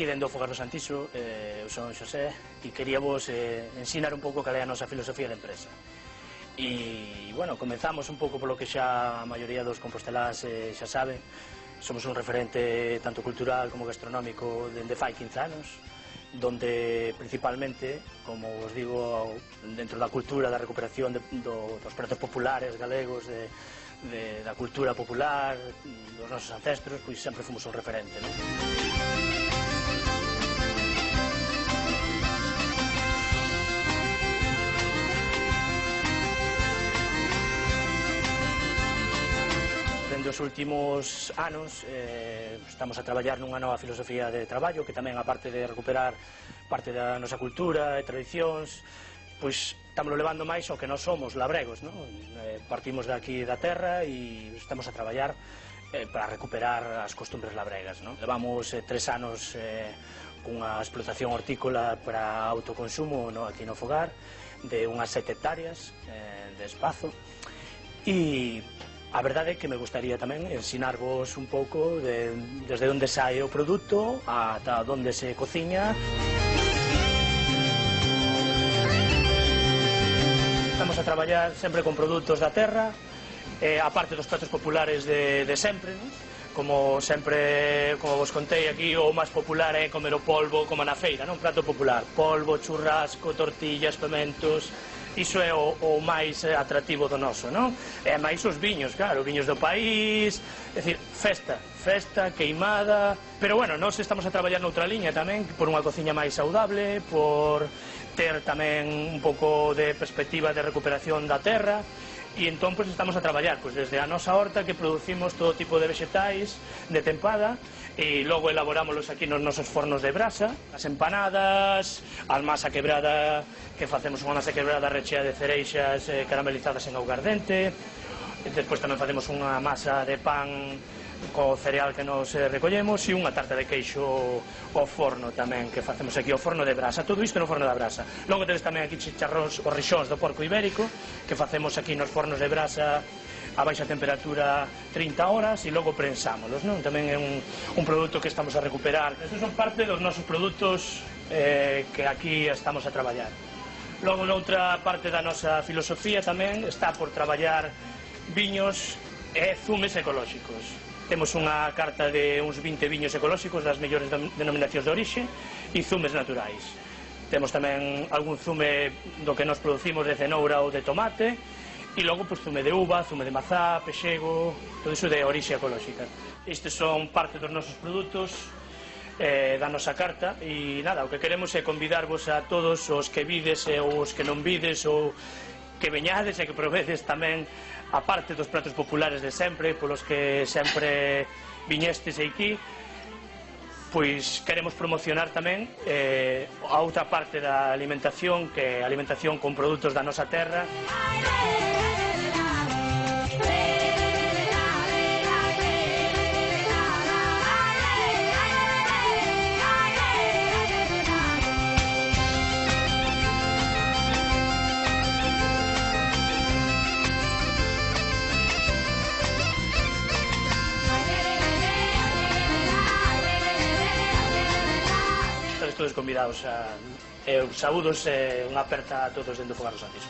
aquí dentro do Fogar do Santiso, eu son Xosé, e queríavos ensinar un pouco cal é a nosa filosofía de empresa. E, bueno, comenzamos un pouco polo que xa a maioría dos compostelás xa saben. Somos un referente tanto cultural como gastronómico dende fai 15 anos, donde principalmente, como vos digo, dentro da cultura, da recuperación dos pratos populares galegos, da cultura popular, dos nosos ancestros, pois sempre fomos un referente, non? Dende os últimos anos estamos a traballar nunha nova filosofía de traballo que tamén, aparte de recuperar parte da nosa cultura e tradicións, pois estamos levando máis ao que nós somos, labregos, non? Partimos de aquí da terra e estamos a traballar para recuperar as costumbres labregas, non? Levamos 3 anos cunha explotación hortícola para autoconsumo aquí no fogar, de unhas 7 hectáreas de espazo, e a verdade é que me gustaría tamén ensinarvos un pouco desde onde sae o produto ata onde se cociña. Estamos a traballar sempre con produtos da terra, a parte dos pratos populares de sempre, non? Como sempre, como vos contei aquí, o máis popular é comer o polvo como na feira, non? Prato popular, polvo, churrasco, tortillas, pementos. Iso é o máis atractivo do noso, non? E máis os viños, claro, viños do país, é dicir, festa, queimada. Pero, bueno, nós estamos a traballar noutra liña tamén, por unha cociña máis saudable, por ter tamén un pouco de perspectiva de recuperación da terra. E entón, pois, estamos a traballar desde a nosa horta, que producimos todo tipo de vegetais de tempada, e logo elaborámoslos aquí nos nosos fornos de brasa, as empanadas, a masa quebrada, que facemos unha masa quebrada rechea de cereixas caramelizadas en augardente. Despois tamén facemos unha masa de pan co cereal que nos recollemos, e unha tarta de queixo ao forno tamén, que facemos aquí ao forno de brasa. Todo isto no forno da brasa. Logo tedes tamén aquí chicharróns, os rixóns do porco ibérico, que facemos aquí nos fornos de brasa a baixa temperatura 30 horas, e logo prensámolos, non? Tamén é un produto que estamos a recuperar. Estes son parte dos nosos produtos que aquí estamos a traballar. Logo, noutra parte da nosa filosofía tamén está por traballar viños e zumes ecolóxicos. Temos unha carta de uns 20 viños ecolóxicos das mellores denominacións de orixe e zumes naturais. Temos tamén algún zume do que nos producimos de cenoura ou de tomate, e logo zume de uva, zume de mazá, pexego, todo iso de orixe ecolóxica. Estes son parte dos nosos produtos da nosa carta, e nada, o que queremos é convidarvos a todos os que vides e os que non vides, ou que veñades e que provedes tamén, a parte dos pratos populares de sempre, polos que sempre viñestes aquí, pois queremos promocionar tamén a outra parte da alimentación, que é a alimentación con produtos da nosa terra. Todos convidados a saúdos e unha aperta a todos dentro do Fogar do Santiso.